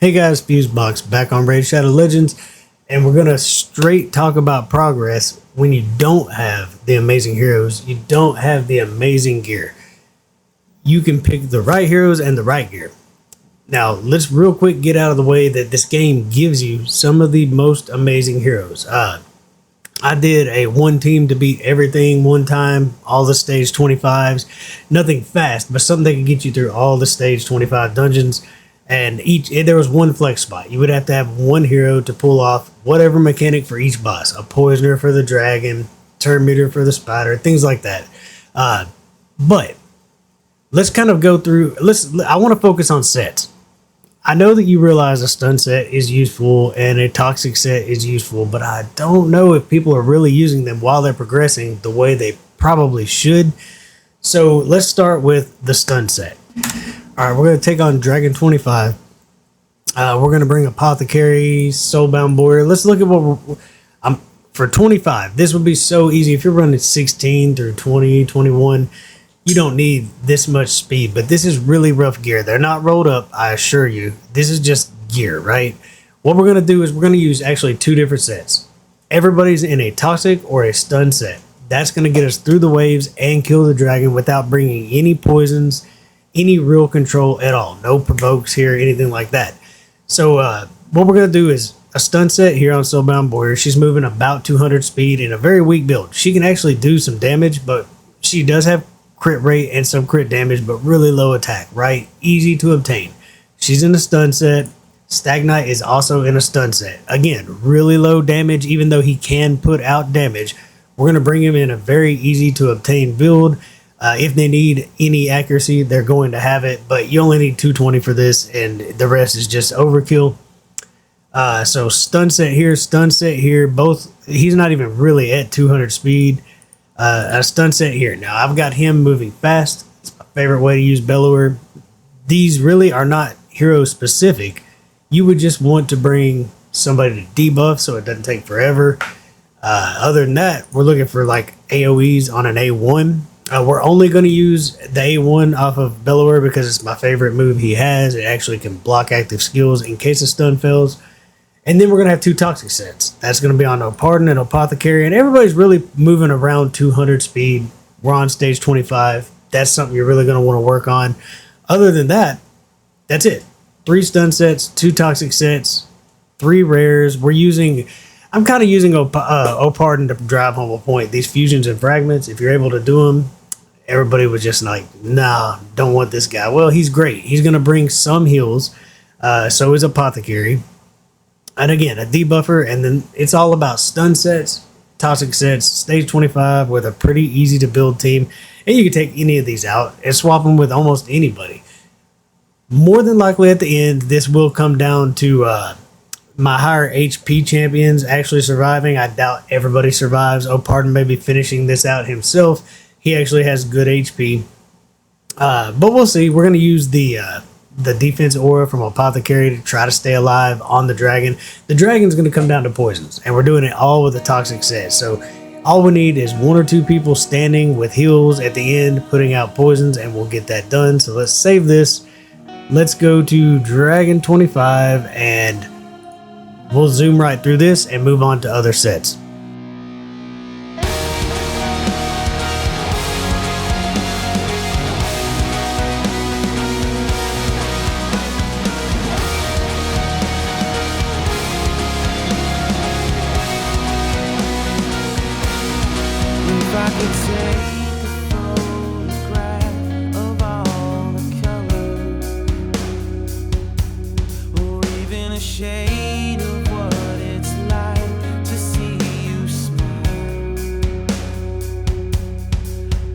Hey guys, Fusebox back on Raid Shadow Legends, and we're gonna straight talk about progress when you don't have the amazing heroes, you don't have the amazing gear. You can pick the right heroes and the right gear. Now, let's real quick get out of the way that this game gives you some of the most amazing heroes. I did a one team to beat everything one time, all the stage 25s, nothing fast, but something that can get you through all the stage 25 dungeons. And there was one flex spot. You would have to have one hero to pull off whatever mechanic for each boss. A poisoner for the dragon, turn meter for the spider, things like that. But let's kind of go through. I want to focus on sets. I know that you realize a stun set is useful and a toxic set is useful, but I don't know if people are really using them while they're progressing the way they probably should. So let's start with the stun set. All right, we're going to take on Dragon 25. We're going to bring Apothecary, Soulbound Warrior. Let's look at what for 25. This would be so easy. If you're running 16 through 20, 21, you don't need this much speed. But this is really rough gear. They're not rolled up, I assure you. This is just gear, right? What we're going to do is we're going to use actually two different sets. Everybody's in a toxic or a stun set. That's going to get us through the waves and kill the dragon without bringing any poisons, any real control at all. No provokes here, anything like that. So what we're going to do is a stun set here on Soulbound Warrior. She's moving about 200 speed in a very weak build. She can actually do some damage, but she does have crit rate and some crit damage, but really low attack, right? Easy to obtain. She's in a stun set. Stagnite is also in a stun set. Again, really low damage, even though he can put out damage. We're going to bring him in a very easy to obtain build. If they need any accuracy, they're going to have it, but you only need 220 for this, and the rest is just overkill. So stun set here, both. He's not even really at 200 speed. A stun set here. Now, I've got him moving fast. It's my favorite way to use Bellower. These really are not hero specific. You would just want to bring somebody to debuff so it doesn't take forever. Other than that, we're looking for like AoEs on an A1. We're only going to use the A1 off of Bellower because it's my favorite move he has. It actually can block active skills in case a stun fails. And then we're going to have two toxic sets. That's going to be on Pardon and Apothecary. And everybody's really moving around 200 speed. We're on stage 25. That's something you're really going to want to work on. Other than that, that's it. 3 stun sets, 2 toxic sets, 3 rares. I'm kind of using Pardon to drive home a point. These fusions and fragments, if you're able to do them, everybody was just like, nah, don't want this guy. Well, he's great. He's going to bring some heals. So is Apothecary. And again, a debuffer. And then it's all about stun sets, toxic sets, stage 25 with a pretty easy to build team. And you can take any of these out and swap them with almost anybody. More than likely at the end, this will come down to my higher HP champions actually surviving. I doubt everybody survives. Pardon may be finishing this out himself. He actually has good HP. But we'll see. We're going to use the defense aura from Apothecary to try to stay alive on the dragon. The dragon's going to come down to poisons, and we're doing it all with a toxic set. So all we need is 1 or 2 people standing with heals at the end, putting out poisons, and we'll get that done. So let's save this. Let's go to Dragon 25, and we'll zoom right through this and move on to other sets. If I could take a photograph of all the colors, or even a shade of what it's like to see you smile,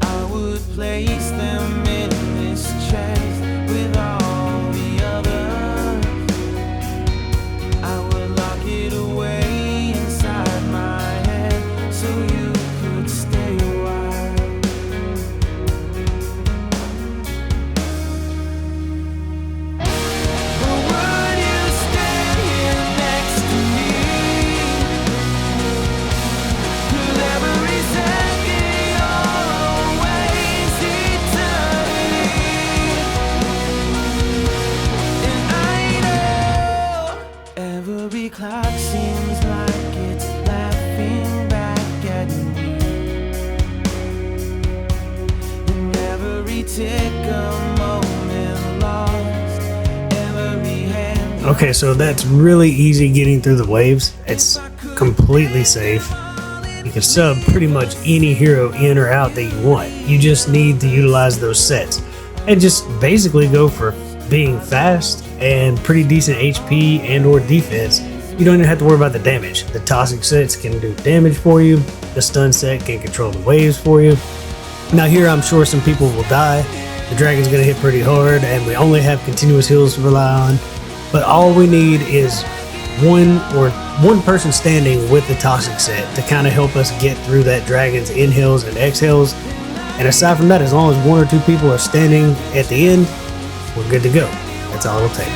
I would place them in this chest with all the others. I would lock it away inside my head so you could stay a while. Okay, so that's really easy getting through the waves. It's completely safe. You can sub pretty much any hero in or out that you want. You just need to utilize those sets and just basically go for being fast and pretty decent HP and or defense. You don't even have to worry about the damage. The toxic sets can do damage for you. The stun set can control the waves for you. Now here I'm sure some people will die. The dragon's gonna hit pretty hard and we only have continuous heals to rely on. But all we need is one person standing with the toxic set to kind of help us get through that dragon's inhales and exhales. And aside from that, as long as 1 or 2 people are standing at the end, we're good to go. That's all it'll take.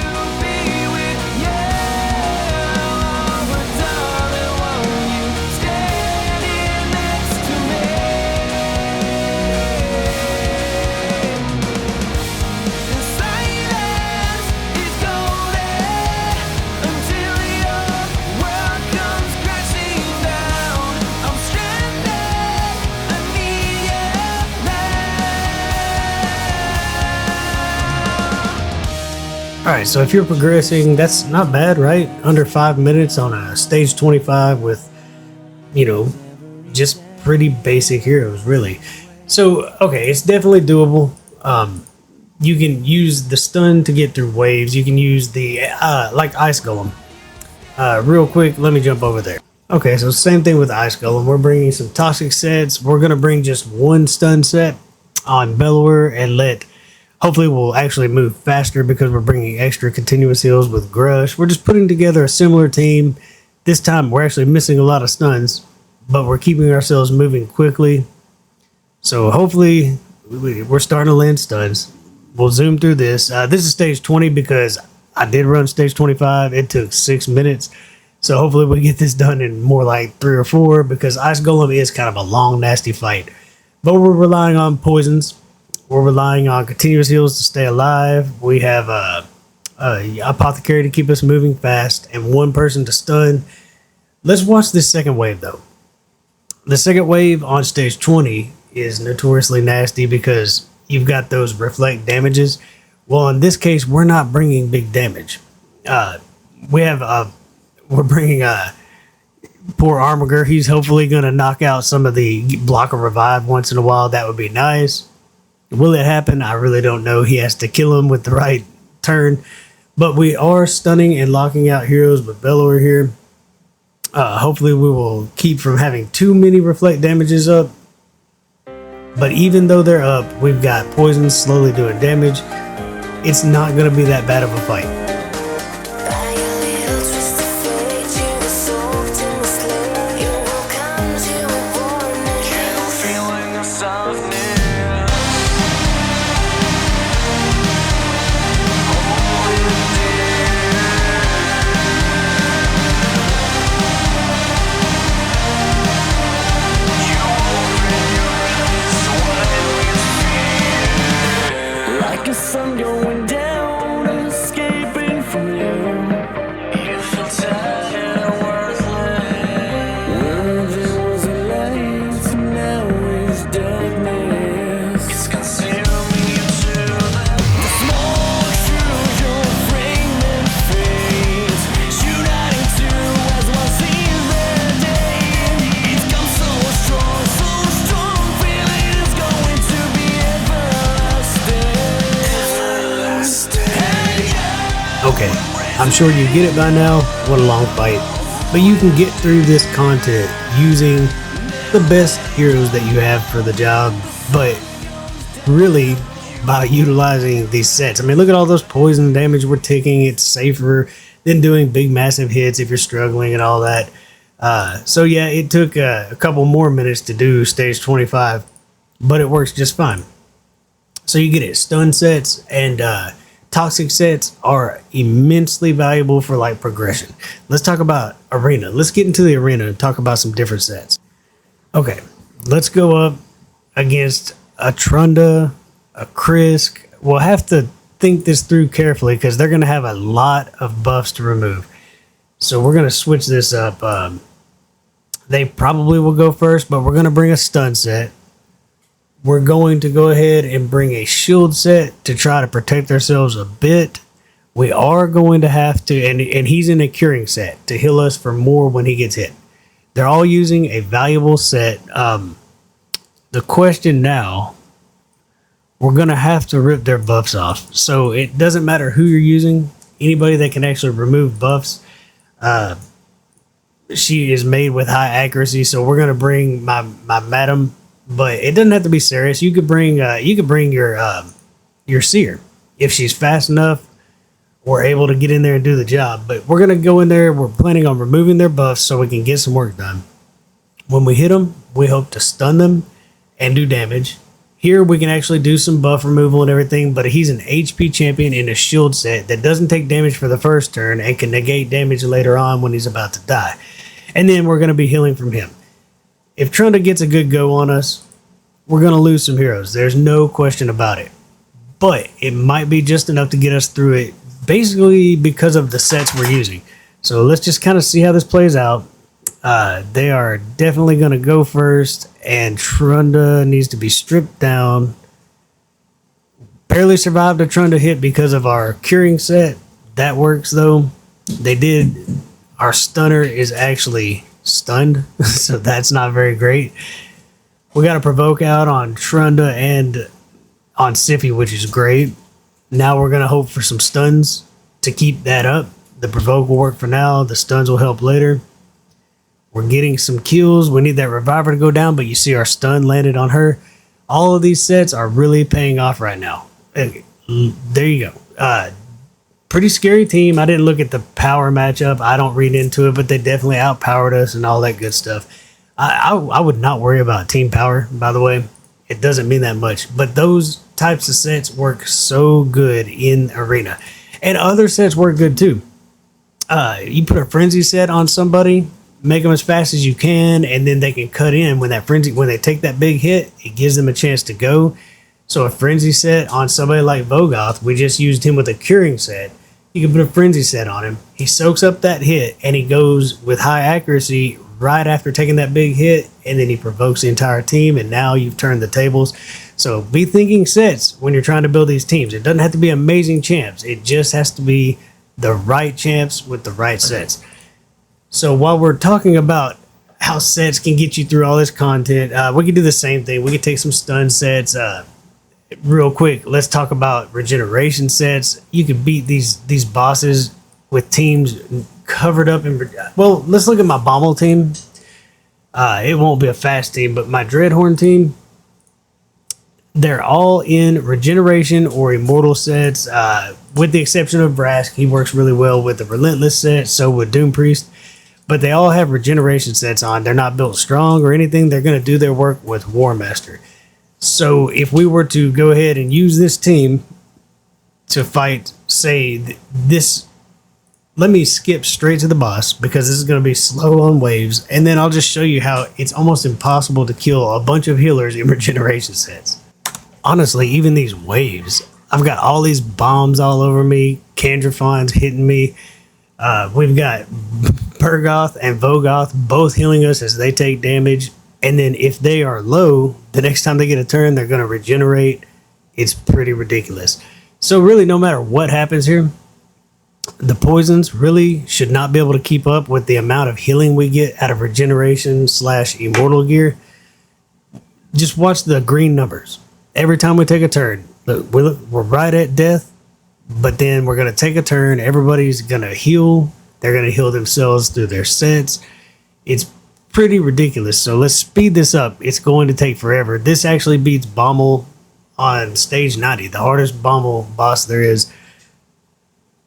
Alright, so if you're progressing, that's not bad, right? Under 5 minutes on a stage 25 with, just pretty basic heroes, really. So, okay, it's definitely doable. You can use the stun to get through waves. You can use the, like Ice Golem. Real quick, let me jump over there. Okay, so same thing with Ice Golem. We're bringing some toxic sets. We're going to bring just one stun set on Bellower and hopefully we'll actually move faster because we're bringing extra continuous heals with Grush. We're just putting together a similar team. This time we're actually missing a lot of stuns, but we're keeping ourselves moving quickly. So hopefully we're starting to land stuns. We'll zoom through this. This is stage 20 because I did run stage 25. It took 6 minutes. So hopefully we get this done in more like 3 or 4 because Ice Golem is kind of a long, nasty fight. But we're relying on poisons. We're relying on continuous heals to stay alive. We have a apothecary to keep us moving fast and one person to stun. Let's watch this second wave though. The second wave on stage 20 is notoriously nasty because you've got those reflect damages. Well, in this case, we're not bringing big damage. We're bringing poor Armiger. He's hopefully going to knock out some of the block of revive once in a while. That would be nice. Will it happen? I really don't know. He has to kill him with the right turn. But we are stunning and locking out heroes with Bellower here. Hopefully we will keep from having too many reflect damages up. But even though they're up, we've got poison slowly doing damage. It's not going to be that bad of a fight. Okay, I'm sure you get it by now. What a long fight. But you can get through this content using the best heroes that you have for the job, but really by utilizing these sets. I mean, look at all those poison damage we're taking. It's safer than doing big massive hits if you're struggling and all that. So yeah, it took a couple more minutes to do stage 25, but it works just fine. So you get it. Stun sets and toxic sets are immensely valuable for like progression. Let's talk about arena. Let's get into the arena and talk about some different sets. Okay, let's go up against a Trunda, a Krisk. We'll have to think this through carefully because they're going to have a lot of buffs to remove. So we're going to switch this up. They probably will go first, but we're going to bring a stun set. We're going to go ahead and bring a shield set to try to protect ourselves a bit. We are going to have to, and he's in a curing set to heal us for more when he gets hit. They're all using a valuable set. The question now, we're going to have to rip their buffs off. So it doesn't matter who you're using. Anybody that can actually remove buffs, she is made with high accuracy. So we're going to bring my madam, but it doesn't have to be serious. You could bring your seer if she's fast enough. We're able to get in there and do the job. But we're going to go in there. We're planning on removing their buffs so we can get some work done. When we hit them, we hope to stun them and do damage. Here we can actually do some buff removal and everything, but he's an HP champion in a shield set that doesn't take damage for the first turn and can negate damage later on when he's about to die. And then we're going to be healing from him. If Trunda gets a good go on us, we're going to lose some heroes. There's no question about it. But it might be just enough to get us through it, basically because of the sets we're using. So let's just kind of see how this plays out. They are definitely going to go first, and Trunda needs to be stripped down. Barely survived a Trunda hit because of our curing set. That works though. They did. Our stunner is actually stunned, so that's not very great. We got a provoke out on Trunda and on Siffy, which is great. Now we're going to hope for some stuns to keep that up. The provoke will work for now. The stuns will help later. We're getting some kills. We need that reviver to go down, but you see our stun landed on her. All of these sets are really paying off right now. There you go. Pretty scary team. I didn't look at the power matchup. I don't read into it, but they definitely outpowered us and all that good stuff. I would not worry about team power, by the way. It doesn't mean that much. But those types of sets work so good in Arena. And other sets work good too. You put a frenzy set on somebody, make them as fast as you can, and then they can cut in when they take that big hit. It gives them a chance to go. So a frenzy set on somebody like Vogoth, we just used him with a curing set. You can put a frenzy set on him. He soaks up that hit and he goes with high accuracy right after taking that big hit, and then he provokes the entire team, and now you've turned the tables. So be thinking sets when you're trying to build these teams. It doesn't have to be amazing champs. It just has to be the right champs with the right sets. So while we're talking about how sets can get you through all this content, we can do the same thing. We can take some stun sets. Real quick, let's talk about regeneration sets. You can beat these bosses with teams covered up in... Well, let's look at my Bommel team. It won't be a fast team, but my Dreadhorn team, they're all in regeneration or immortal sets, with the exception of Brask. He works really well with the Relentless set, so would Doom Priest. But they all have regeneration sets on. They're not built strong or anything. They're going to do their work with War Master. So if we were to go ahead and use this team to fight, say, this... Let me skip straight to the boss because this is going to be slow on waves. And then I'll just show you how it's almost impossible to kill a bunch of healers in regeneration sets. Honestly, even these waves, I've got all these bombs all over me. Candrophons hitting me. We've got Pergoth and Vogoth both healing us as they take damage. And then if they are low, the next time they get a turn, they're going to regenerate. It's pretty ridiculous. So really, no matter what happens here, the poisons really should not be able to keep up with the amount of healing we get out of regeneration / immortal gear. Just watch the green numbers. Every time we take a turn, look, we're right at death, but then we're going to take a turn. Everybody's going to heal. They're going to heal themselves through their sets. It's pretty ridiculous. So let's speed this up. It's going to take forever. This actually beats Bommel on stage 90, the hardest Bommel boss there is.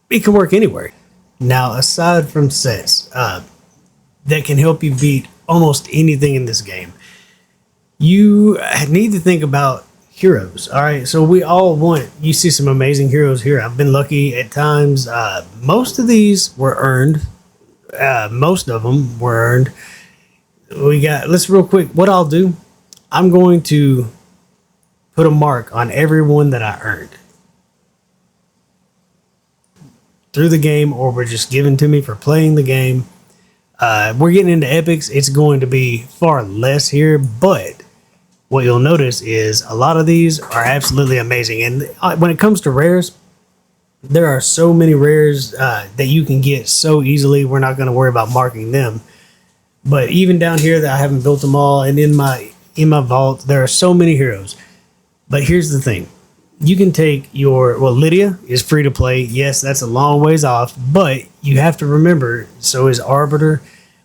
It can work anywhere. Now, aside from sets that can help you beat almost anything in this game, you need to think about heroes. All right, so we all want... You see some amazing heroes here. I've been lucky at times. Most of these were earned. Most of them were earned. Let's real quick. What I'll do, I'm going to put a mark on everyone that I earned through the game, or were just given to me for playing the game. We're getting into epics. It's going to be far less here, but what you'll notice is a lot of these are absolutely amazing. And when it comes to rares, There are so many rares that you can get so easily. We're not going to worry about marking them. But even down here that I haven't built them all, and in my vault, there are so many heroes. But here's the thing. You can take Lydia is free to play. Yes, that's a long ways off, but you have to remember, so is Arbiter.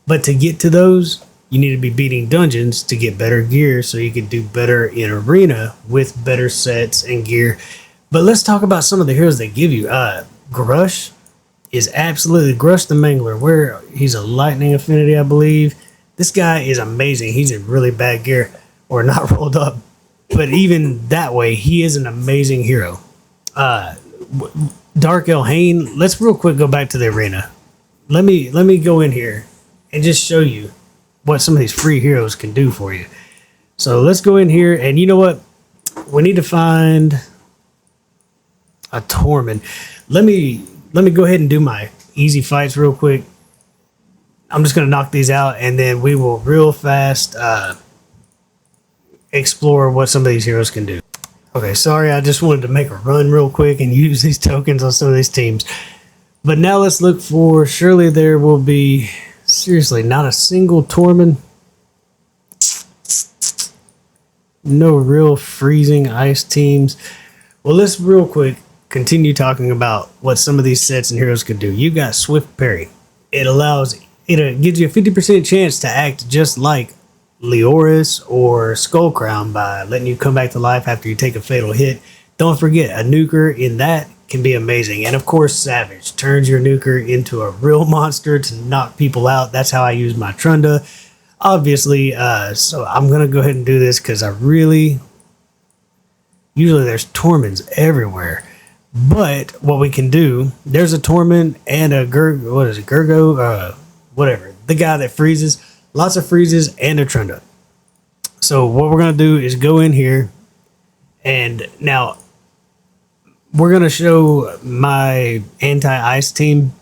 But to get to those, you need to be beating dungeons to get better gear so you can do better in arena with better sets and gear. But let's talk about some of the heroes they give you. Grush is absolutely Grush the Mangler, where he's a lightning affinity, I believe. This guy is amazing. He's in really bad gear, or not rolled up. But even that way, he is an amazing hero. Dark Elhain, let's real quick go back to the arena. Let me go in here and just show you what some of these free heroes can do for you. So let's go in here, and you know what? We need to find a Torment. Let me go ahead and do my easy fights real quick. I'm just gonna knock these out, and then we will real fast explore what some of these heroes can do. Okay, sorry, I just wanted to make a run real quick and use these tokens on some of these teams. But now let's look for, surely there will be, seriously, not a single Torment. No real freezing ice teams. Well, let's real quick continue talking about what some of these sets and heroes could do. You got Swift Parry. It gives you a 50% chance to act just like Leoris or Skullcrown by letting you come back to life after you take a fatal hit. Don't forget, a nuker in that can be amazing. And of course, Savage turns your nuker into a real monster to knock people out. That's how I use my Trunda. Obviously, so I'm going to go ahead and do this because usually there's Torments everywhere. But what we can do, there's a Torment and a Gurgo, whatever. The guy that freezes. Lots of freezes and a Trunda. So what we're going to do is go in here, and now we're going to show my anti-ice team.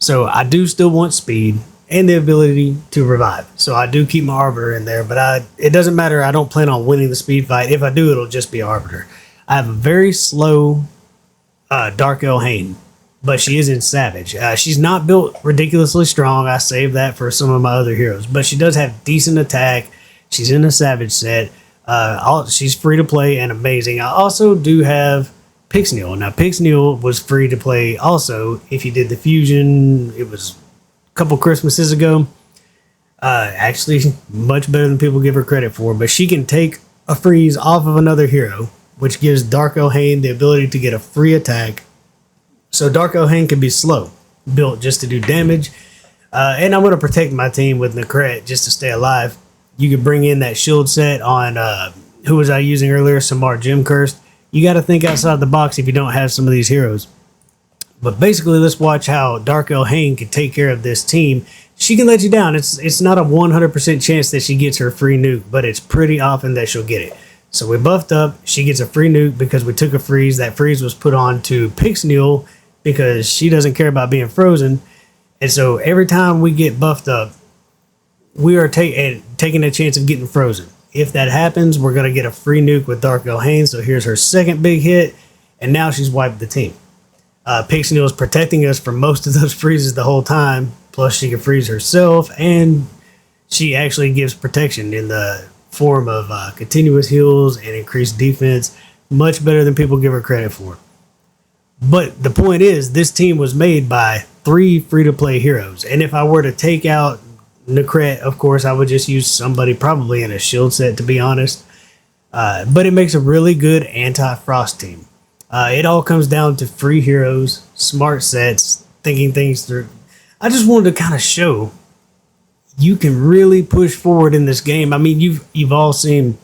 So I do still want speed and the ability to revive. So I do keep my Arbiter in there, but it doesn't matter. I don't plan on winning the speed fight. If I do, it'll just be Arbiter. I have a very slow Dark Elhain, but she is in Savage. She's not built ridiculously strong. I saved that for some of my other heroes, but she does have decent attack. She's in a Savage set. She's free to play and amazing. I also do have Pixneal. Now, Pixneal was free to play also if you did the fusion. It was a couple Christmases ago. Actually, much better than people give her credit for, but she can take a freeze off of another hero, which gives Dark Elhain the ability to get a free attack. So Dark Elhain can be slow, built just to do damage. And I'm going to protect my team with Necret just to stay alive. You could bring in that shield set on, who was I using earlier? Samar Gem Cursed. You got to think outside the box if you don't have some of these heroes. But basically, let's watch how Dark Elhain can take care of this team. She can let you down. It's not a 100% chance that she gets her free nuke, but it's pretty often that she'll get it. So we buffed up. She gets a free nuke because we took a freeze. That freeze was put on to Pixneal because she doesn't care about being frozen. And so every time we get buffed up, we are taking a chance of getting frozen. If that happens, we're going to get a free nuke with Dark Elhain. So here's her second big hit, and now she's wiped the team. Pixneal is protecting us from most of those freezes the whole time. Plus, she can freeze herself, and she actually gives protection in the form of continuous heals and increased defense. Much better than people give her credit for. But the point is, this team was made by 3 free-to-play heroes. And if I were to take out Necret, of course, I would just use somebody probably in a shield set, to be honest. But it makes a really good anti-frost team. It all comes down to free heroes, smart sets, thinking things through. I just wanted to kind of show you can really push forward in this game. I mean, you've all seen,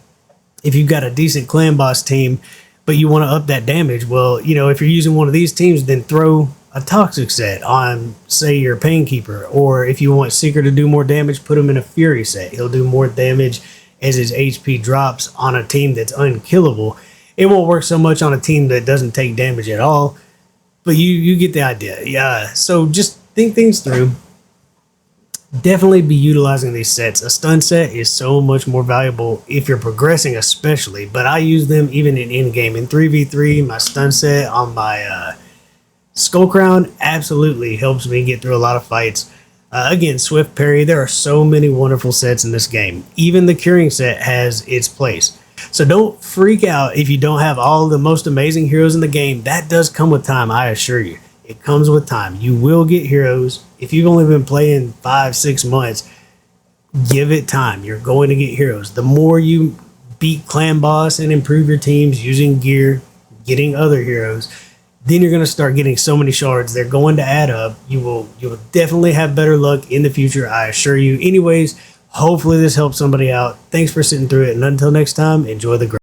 if you've got a decent clan boss team, but you want to up that damage, well, you know, if you're using one of these teams, then throw a toxic set on, say, your Painkeeper. Or if you want Seeker to do more damage, put him in a Fury set. He'll do more damage as his HP drops on a team that's unkillable. It won't work so much on a team that doesn't take damage at all, but you get the idea. Yeah, so just think things through. Definitely be utilizing these sets. A stun set is so much more valuable if you're progressing, especially, but I use them even in in-game. In 3v3, my stun set on my Skull Crown absolutely helps me get through a lot of fights. Again, Swift Parry, there are so many wonderful sets in this game. Even the Curing set has its place. So don't freak out if you don't have all the most amazing heroes in the game. That does come with time, I assure you. It comes with time. You will get heroes. If you've only been playing 5-6 months, give it time. You're going to get heroes. The more you beat clan boss and improve your teams using gear, getting other heroes, then you're going to start getting so many shards. They're going to add up. You will definitely have better luck in the future, I assure you. Anyways, hopefully this helps somebody out. Thanks for sitting through it, and until next time, enjoy the grind.